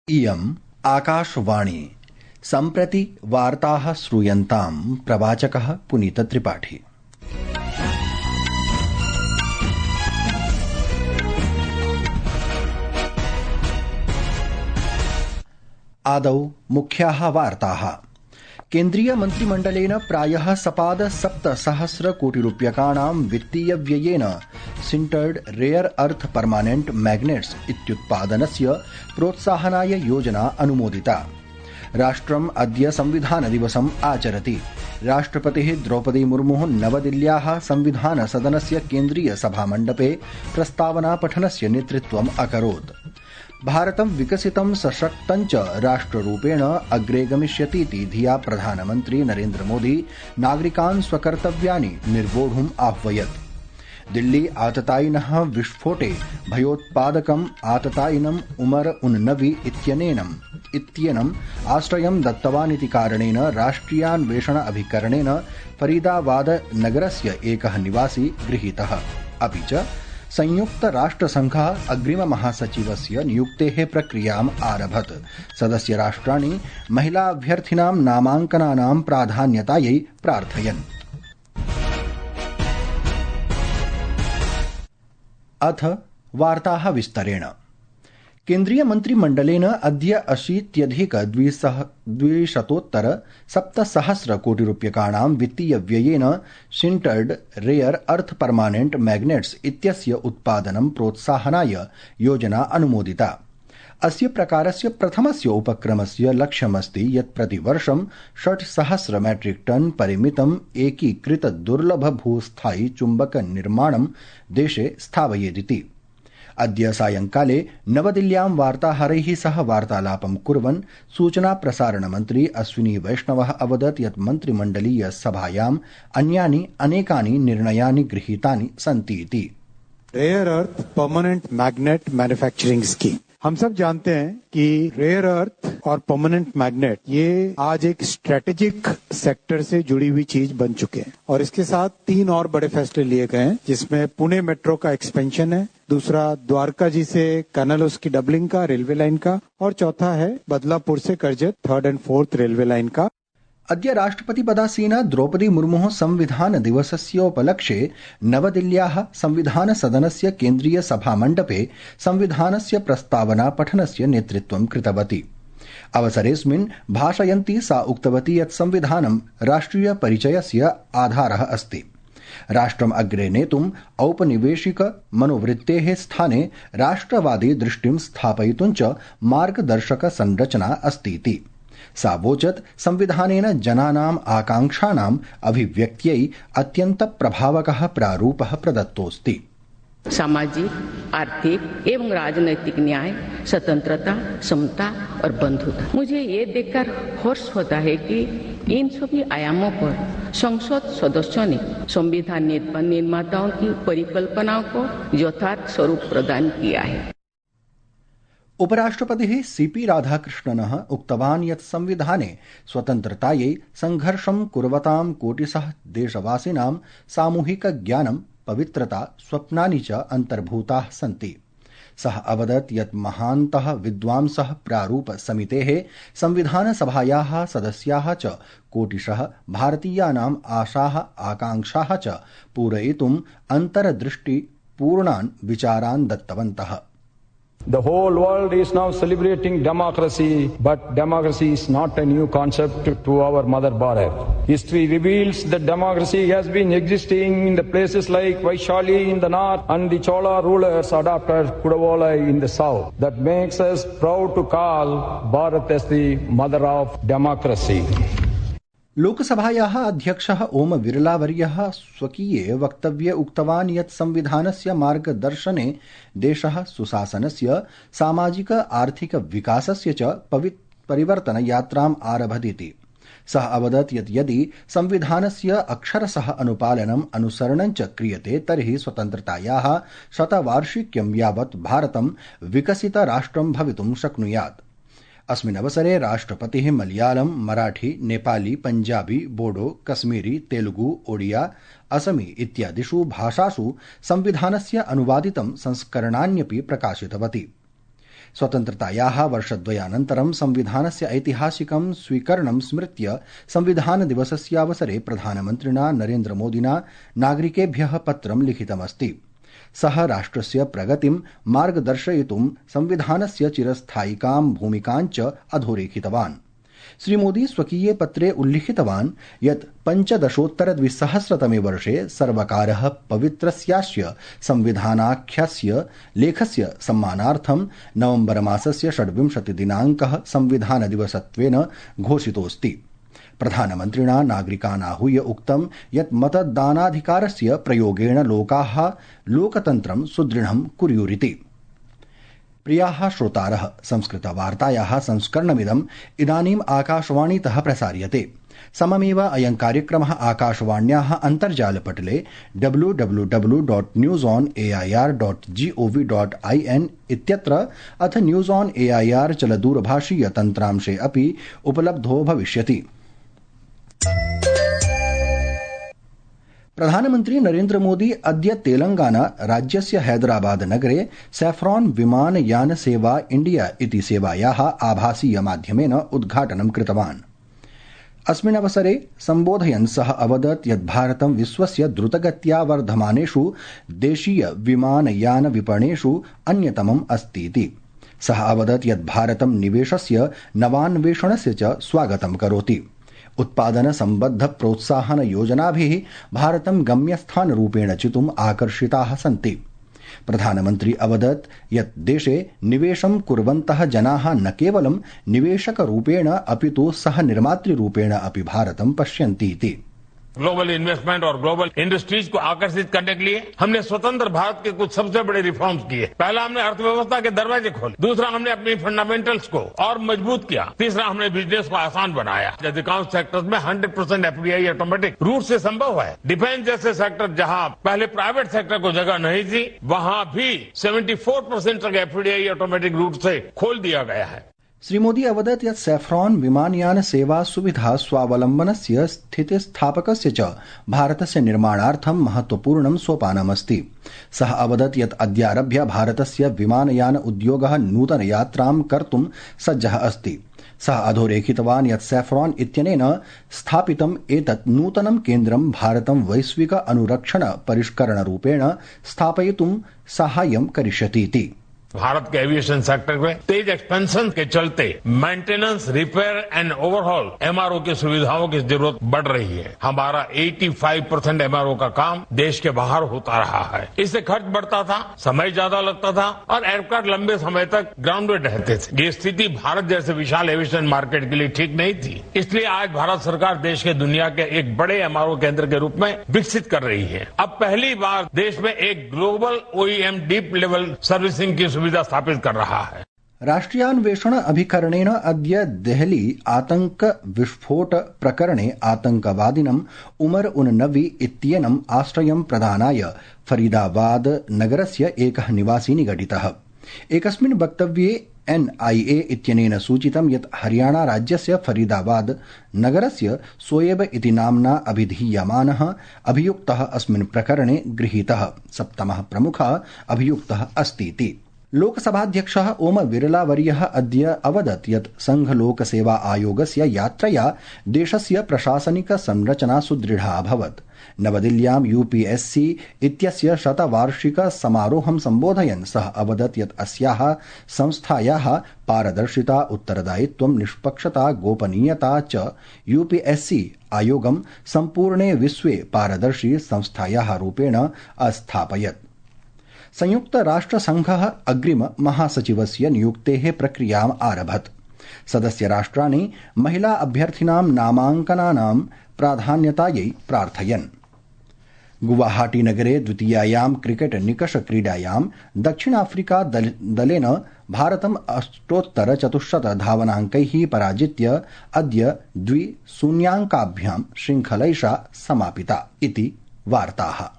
इयम् आकाशवाणी। सम्प्रति वार्ताः श्रूयन्ताम् प्रवाचकः पुनीतत्रिपाठी। आदौ मुख्याः वार्ताः। केन्द्रीय मन्त्रिमण्डलेन प्रायः सपाद 7,000 कोटिरूप्यकाणां वित्तीयव्ययेन सिण्टर्ड रेयर अर्थ परमानेंट मैग्नेट्स इत्युत्पादनस्य प्रोत्साहनाय योजना अनुमोदिता। राष्ट्रम् अद्य संविधानदिवसम् आचरति। राष्ट्रपतिः द्रौपदी मुर्मुः नवदिल्ल्याः संविधानसदनस्य केन्द्रीय सभामण्डपे प्रस्तावनापठनस्य नेतृत्वम् अकरोत्। भारतं विकसितं सशक्तं च राष्ट्ररूपेण अग्रे गमिष्यतीति धिया प्रधानमन्त्री नरेन्द्र मोदी नागरिकान् स्वकर्तव्यानि निर्वोढुम् आह्वयत्। दिल्ली आततायिनः विस्फोटे भयोत्पादकम् आततायिनम् उमर उन नबी इत्येनम् आश्रयं दत्तवानिति कारणेन राष्ट्रियान्वेषण अभिकरणेन फरीदाबाद नगरस्य एकः निवासी गृहीतः। अपि च संयुक्त राष्ट्रसंघः अग्रिम महासचिवस्य नियुक्तेः प्रक्रियाम् आरभत। सदस्य राष्ट्राणि महिलाभ्यर्थिनां नामाङ्कनानां प्राधान्यतायै प्रार्थयन्। अथ वार्ताः विस्तरेण। केन्द्रीय मन्त्रिमण्डलेन अद्य 80,200,700 कोटिरूप्यकाणां वित्तीयव्ययेन सिण्टर्ड रेयर अर्थ परमानेंट मैग्नेट्स इत्यस्य उत्पादनं प्रोत्साहनाय योजना अनुमोदिता। अस्य प्रकारस्य प्रथमस्य उपक्रमस्य लक्ष्यमस्ति यत् प्रतिवर्षं 6,000 मैट्रिक टन परिमितम् एकीकृत दुर्लभ भूस्थायि चुम्बक निर्माणं देशे स्थापयेदिति। अद्य सायंकाले नवदिल्ल्यां वार्ताहरैः सह वार्तालापं कुर्वन् सूचना प्रसारण मन्त्री अश्विनी वैष्णवः अवदत् यत् मन्त्रिमण्डलीय सभायाम् अन्यानि अनेकानि निर्णयानि गृहीतानि सन्ति इति। Rare earth permanent magnet manufacturing scheme. हम सब जानते हैं कि रेयर अर्थ और परमानेंट मैग्नेट ये आज एक स्ट्रेटेजिक सेक्टर से जुड़ी हुई चीज बन चुके हैं और इसके साथ 3 और बड़े फैसले लिए गए हैं, जिसमें पुणे मेट्रो का एक्सपेंशन है, दूसरा द्वारका जी से कनल की डबलिंग का रेलवे लाइन का, और चौथा है बदलापुर से Karjat 3rd and 4th railway line का। अद्य राष्ट्रपतिपदासीना द्रौपदी मुर्मुः संविधानदिवसस्योपलक्ष्ये नवदिल्ल्याः संविधानसदनस्य केन्द्रीय सभामण्डपे संविधानस्य प्रस्तावनापठनस्य नेतृत्वं कृतवती। अवसरेऽस्मिन् भाषयन्ती सा उक्तवती यत् संविधानं राष्ट्रियपरिचयस्य आधारः अस्ति। राष्ट्रम् अग्रे नेतुम् औपनिवेशिक मनोवृत्तेः स्थाने राष्ट्रवादी दृष्टिं स्थापयितुं च मार्गदर्शक संरचना अस्तीति। सा वोचत् संविधानेन जनानाम् आकांक्षाणाम् अभिव्यक्त्यै अत्यन्त प्रभावकः प्रारूपः प्रदत्तोऽस्ति। सामाजिक, आर्थिक एवं राजनैतिक न्याय, स्वतंत्रता, समता और बंधुता। मुझे ये देखकर हर्ष होता है कि इन सभी आयामों पर संसद सदस्यों ने संविधान निर्माताओं की परिकल्पनाओं को यथार्थ स्वरूप प्रदान किया है। उपराष्ट्रपतिः सीपी राधाकृष्णनः उक्तवान् यत् संविधाने स्वतन्त्रतायै संघर्षं कुर्वतां कोटिशः देशवासिनां सामूहिक ज्ञानं, पवित्रता, स्वप्नानि च अन्तर्भूताः सन्ति। सः अवदत् यत् महान्तः विद्वांसः प्रारूप समितेः संविधानसभायाः सदस्याः च कोटिशः भारतीयानाम् आशाः आकांक्षाः च पूरयितुम् अन्तर्दृष्टिपूर्णान् विचारान् दत्तवन्तः। The whole world is now celebrating democracy, but democracy is not a new concept to our mother Bharat. History reveals that democracy has been existing in the places like Vaishali in the north and the Chola rulers adopted Kudavolai in the south. That makes us proud to call Bharat as the mother of democracy. लोकसभायाः अध्यक्षः ओम बिरलावर्यः स्वकीये वक्तव्ये उक्तवान् यत् संविधानस्य मार्गदर्शने देशः सुशासनस्य, सामाजिक आर्थिक विकासस्य च परिवर्तनयात्राम् आरभतीति। सः अवदत् यत् यदि संविधानस्य अक्षरशः अनुपालनम् अनुसरणं च क्रियते तर्हि स्वतन्त्रतायाः शतवार्षिक्यं यावत् भारतं विकसितराष्ट्रं भवितुं शक्नुयात्। अस्मिन् अवसरे राष्ट्रपतिः मलयालम, मराठी, नेपाली, पंजाबी, बोडो, कश्मीरी, तेलुगु, ओडिया, असमी इत्यादिषु भाषासु संविधानस्य अनुवादितं संस्करणान्यपि प्रकाशितवती। स्वतन्त्रतायाः वर्षद्वयानन्तरं संविधानस्य ऐतिहासिकं स्वीकरणं स्मृत्य संविधानदिवसस्यावसरे प्रधानमन्त्रिणा नरेन्द्रमोदिना नागरिकेभ्यः पत्रं लिखितमस्ति। सः राष्ट्रस्य प्रगतिं मार्गदर्शयितुं संविधानस्य चिरस्थायिकां भूमिकाञ्च अधोरेखितवान्। श्रीमोदी स्वकीये पत्रे उल्लिखितवान् यत् 15-द्विसहस्रतमे वर्षे सर्वकारः पवित्रस्यास्य संविधानाख्यस्य लेखस्य सम्मानार्थं नवम्बर मासस्य 26 दिनाङ्कः संविधानदिवसत्वेन घोषितोऽस्ति। प्रधानमन्त्रिणा नागरिकान् आहूय उक्तं यत् मतदानाधिकारस्य प्रयोगेण लोकाः लोकतन्त्रं सुदृढं कुर्युरिति। प्रियाः श्रोतारः, संस्कृतवार्तायाः संस्करणमिदम् इदानीम् आकाशवाणीतः प्रसार्यते। सममेव अयं कार्यक्रमः आकाशवाण्याः अन्तर्जालपटले www.newsonair.gov.in इत्यत्र अथ न्यूज़ ऑन एआईआर चलदूरभाषीय तन्त्रांशे अपि उपलब्धो भविष्यति। प्रधानमन्त्री नरेन्द्रमोदी अद्य तेलंगाना राज्यस्य हैदराबाद नगरे सैफ्रॉन विमानयान सेवा इंडिया इति सेवायाः आभासीय माध्यमेन उद्घाटनं कृतवान्। अस्मिन् अवसरे सम्बोधयन् सः अवदत् यत् भारतं विश्वस्य द्रुतगत्या वर्धमानेषु देशीय विमानयान विपणेषु अन्यतमम् अस्तीति। सः अवदत् यत् भारतं निवेशस्य नवान्वेषणस्य च स्वागतं करोति। उत्पादन संबद्ध प्रोत्साहन योजनाभिः भारतं गम्यस्थानरूपेण चितुम् आकर्षिताः सन्ति। प्रधानमन्त्री अवदत् यत् देशे निवेशं कुर्वन्तः जनाः न केवलं निवेशकरूपेण अपितु सह निर्मातृरूपेण अपि भारतं पश्यन्ति इति। ग्लोबल इन्वेस्टमेंट और ग्लोबल इंडस्ट्रीज को आकर्षित करने के लिए हमने स्वतंत्र भारत के कुछ सबसे बड़े रिफॉर्म्स किए। पहला, हमने अर्थव्यवस्था के दरवाजे खोले। दूसरा, हमने अपनी फंडामेंटल्स को और मजबूत किया। तीसरा, हमने बिजनेस को आसान बनाया। अधिकांश सेक्टर्स में 100% एफडीआई ऑटोमेटिक रूट से संभव है। डिफेंस जैसे सेक्टर जहां पहले प्राइवेट सेक्टर को जगह नहीं थी, वहां भी 74% तक एफडीआई ऑटोमेटिक रूट से खोल दिया गया है। श्री मोदी अवदत् यत् सैफ्रॉन विमानयान सेवा सुविधा स्वावलम्बनस्य स्थितिस्थापकस्य च भारतस्य निर्माणार्थं महत्वपूर्णं सोपानमस्ति। सः अवदत् यत् अद्यारभ्य भारतस्य विमानयान उद्योगः नूतनयात्रां कर्तुं सज्जः अस्ति। सः अधोरेखितवान् यत् सैफ्रॉन इत्यनेन स्थापितम् एतत् नूतनं केन्द्रं भारतं वैश्विक अनुरक्षण परिष्करणरूपेण स्थापयितुं साहाय्यं करिष्यतीति। भारत के एविएशन सेक्टर में तेज एक्सपेंशन के चलते maintenance, repair and overhaul MRO की सुविधाओं की जरूरत बढ़ रही है। हमारा 85% एमआरओ का काम देश के बाहर होता रहा है। इससे खर्च बढ़ता था, समय ज्यादा लगता था और एयरक्राफ्ट लंबे समय तक ग्राउंडेड रहते थे। ये स्थिति भारत जैसे विशाल एविएशन मार्केट के लिए ठीक नहीं थी। इसलिए आज भारत सरकार देश के दुनिया के एक बड़े एमआरओ केंद्र के रूप में विकसित कर रही है। अब पहली बार देश में एक global OEM deep level servicing की सुविधा स्थापित कर रहा है। राष्ट्रियान्वेषण अभिकरणेन अद्य देहली आतंक विस्फोट प्रकरणे आतंकवादिनं उमर उन नबी इत्येनम् आश्रयं प्रदानाय फरीदाबाद नगरस्य एकः निवासी निगडितः। एकस्मिन् वक्तव्ये एनआईए इत्यनेन सूचितं यत् हरियाणा राज्यस्य फरीदाबाद नगरस्य सोएब इति नाम्ना अभिधीयमानः अभियुक्तः अस्मिन् प्रकरणे गृहीतः 7मः प्रमुखः अभियुक्तः अस्तीति। लोकसभाध्यक्षः ओम बिरला वर्यः अद्य अवदत् यत् संघ लोकसेवा आयोगस्य यात्रया देशस्य प्रशासनिक संरचना सुदृढा अभवत्। नवदिल्ल्यां यूपीएससी इत्यस्य शतवार्षिक समारोहं सम्बोधयन् सः अवदत् यत् अस्याः संस्थायाः पारदर्शिता, उत्तरदायित्वं, निष्पक्षता, गोपनीयता च यूपीएससी आयोगं सम्पूर्णे विश्वे पारदर्शी संस्थायाः रूपेण अस्थापयत्। संयुक्त राष्ट्र संघः अग्रिम महासचिवस्य नियुक्तेः प्रक्रियाम् आरभत। सदस्य राष्ट्राणि महिला अभ्यर्थिनां नामाङ्कनानां प्राधान्यतायै प्रार्थयन्। गुवाहाटी नगरे द्वितीयायां क्रिकेट निकष क्रीडायां दक्षिणाफ्रिका दलेन भारतम् 8-4 धावनाङ्कैः पराजित्य अद्य 2-0 शृङ्खलैषा समापिता इति वार्ताः।